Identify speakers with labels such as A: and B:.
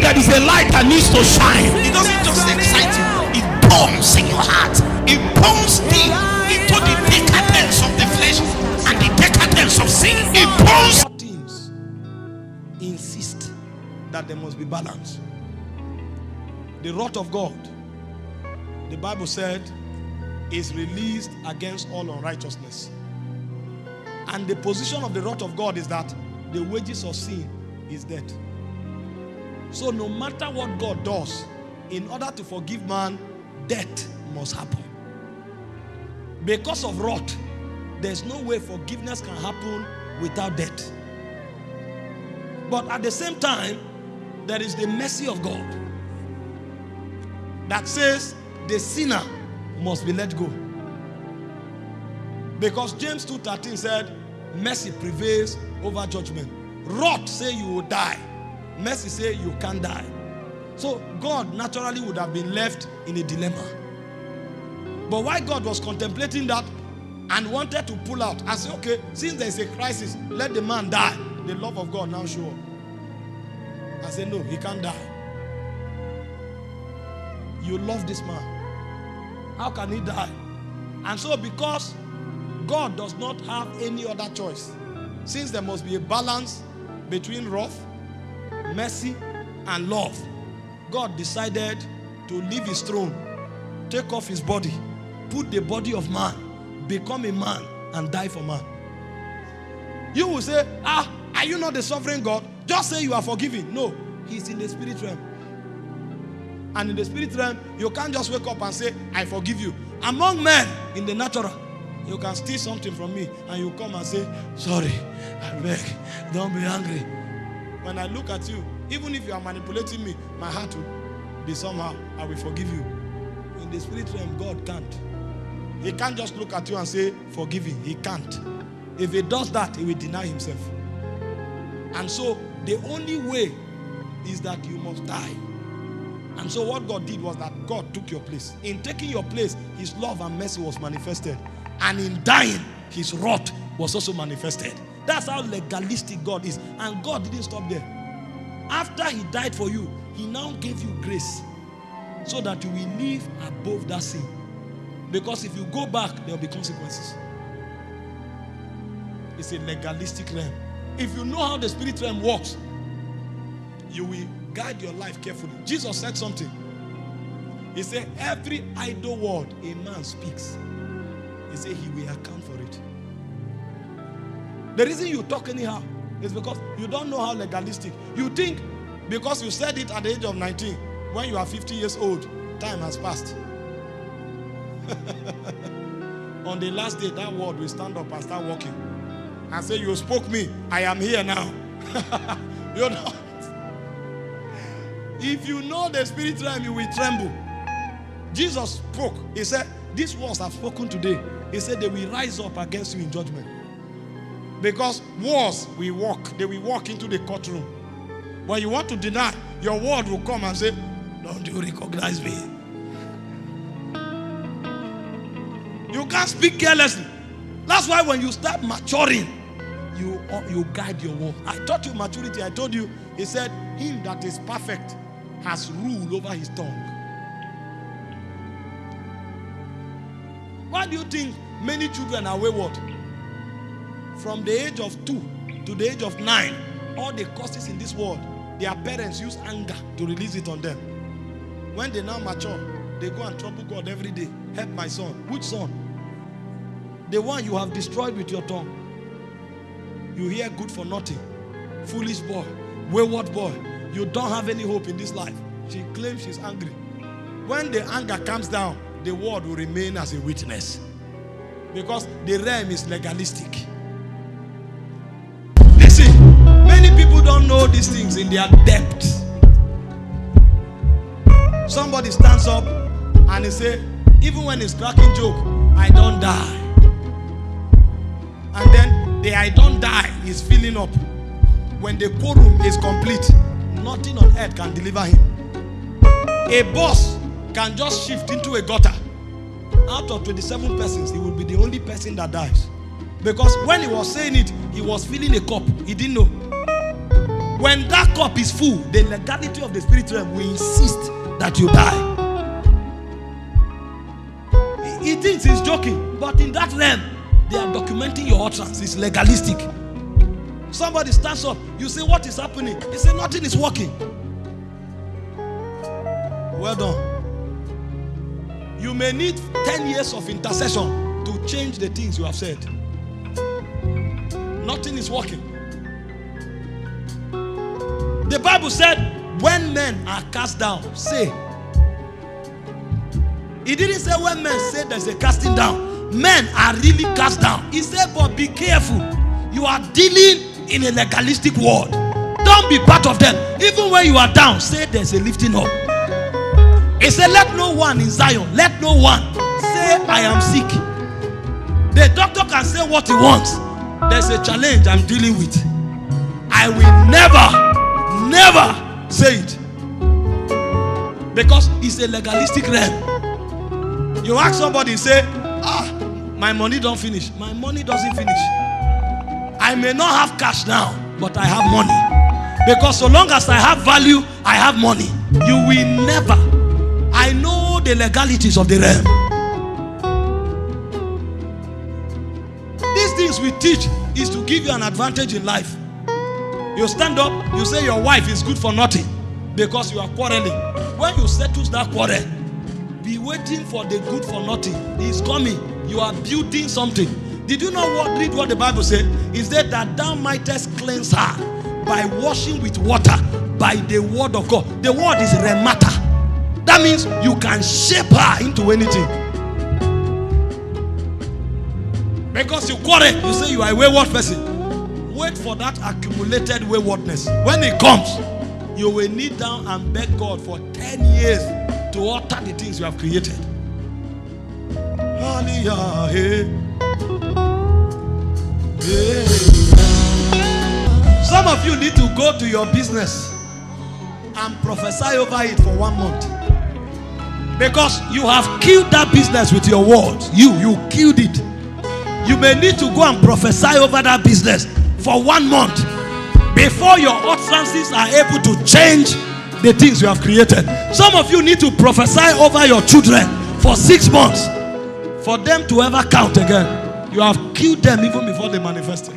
A: there is a light that needs to shine. It doesn't just excite you, it burns in your heart. It burns deep into the decadence of the flesh and the decadence of sin. It burns. Things insist that there must be balance. The wrath of God, the Bible said, is released against all unrighteousness. And the position of the wrath of God is that the wages of sin is death. So no matter what God does, in order to forgive man, death must happen. Because of wrath, there's no way forgiveness can happen without death. But at the same time, there is the mercy of God that says the sinner must be let go. Because James 2:13 said, mercy prevails over judgment. Wrath say you will die. Mercy say you can't die. So God naturally would have been left in a dilemma. But why God was contemplating that and wanted to pull out and say, okay, since there is a crisis, let the man die. The love of God now show up. I said, no, he can't die. You love this man. How can he die? And so because God does not have any other choice, since there must be a balance between wrath, mercy, and love, God decided to leave his throne, take off his body, put the body of man, become a man, and die for man. You will say, are you not the sovereign God? Just say you are forgiven. No, he's in the spirit realm. And in the spirit realm, you can't just wake up and say, I forgive you. Among men, in the natural, you can steal something from me and you come and say, sorry, I beg, don't be angry. When I look at you, even if you are manipulating me, my heart will be somehow, I will forgive you. In the spirit realm, God can't. He can't just look at you and say, forgive him. He can't. If he does that, he will deny himself. And so, the only way is that you must die. And so what God did was that God took your place. In taking your place, his love and mercy was manifested. And in dying, his wrath was also manifested. That's how legalistic God is. And God didn't stop there. After he died for you, he now gave you grace so that you will live above that sin. Because if you go back, there will be consequences. It's a legalistic realm. If you know how the spirit realm works, you will guide your life carefully. Jesus said something. He said, every idle word a man speaks, he said he will account for it. The reason you talk anyhow is because you don't know how legalistic. You think because you said it at the age of 19, when you are 50 years old, time has passed. On the last day, that word will stand up and start walking and say, you spoke me, I am here now. You know, if you know the spirit realm, you will tremble. Jesus spoke. He said, these words I've spoken today. He said they will rise up against you in judgment. Because wars will walk. They will walk into the courtroom. When you want to deny, your word will come and say, don't you recognize me? You can't speak carelessly. That's why when you start maturing, you guide your word. I taught you maturity. I told you, he said, him that is perfect has rule over his tongue. Why do you think many children are wayward? From the age of 2 to the age of 9, all the causes in this world, their parents use anger to release it on them. When they now mature, they go and trouble God every day. Help my son. Which son? The one you have destroyed with your tongue. You hear good for nothing. Foolish boy. Wayward boy. You don't have any hope in this life. She claims she's angry. When the anger comes down, the word will remain as a witness. Because the realm is legalistic. Listen, many people don't know these things in their depth. Somebody stands up and he say, even when he's cracking joke, I don't die. And then the I don't die is filling up. When the quorum is complete, nothing on earth can deliver him. A boss can just shift into a gutter. Out of 27 persons, he will be the only person that dies. Because when he was saying it, he was filling a cup. He didn't know. When that cup is full, the legality of the spirit realm will insist that you die. He thinks he's joking, but in that realm, they are documenting your utterance. It's legalistic. Somebody stands up, you say, what is happening? He says, nothing is working. Well done. You may need 10 years of intercession to change the things you have said. Nothing is working. The Bible said, when men are cast down, say. It didn't say when men say there's a casting down. Men are really cast down. He said, but be careful. You are dealing in a legalistic world. Don't be part of them. Even when you are down, say there's a lifting up. He said, let no one in Zion, let no one say I am sick. The doctor can say what he wants. There's a challenge I'm dealing with. I will never say it. Because it's a legalistic realm. You ask somebody, say, my money don't finish. My money doesn't finish. I may not have cash now, but I have money. Because so long as I have value, I have money. You will never. I know the legalities of the realm. These things we teach is to give you an advantage in life. You stand up, you say your wife is good for nothing because you are quarreling. When you settle that quarrel, be waiting for the good for nothing. He is coming. You are building something. Did you know what? Read what the Bible said. Is that thou mightest cleanse her by washing with water by the word of God. The word is remata. That means you can shape her into anything. Because you quarrel, you say you are a wayward person. Wait for that accumulated waywardness. When it comes, you will kneel down and beg God for 10 years to alter the things you have created. Some of you need to go to your business and prophesy over it for 1 month. Because you have killed that business with your words. You killed it. You may need to go and prophesy over that business for 1 month before your utterances are able to change the things you have created. Some of you need to prophesy over your children for 6 months for them to ever count again. You have killed them even before they manifested.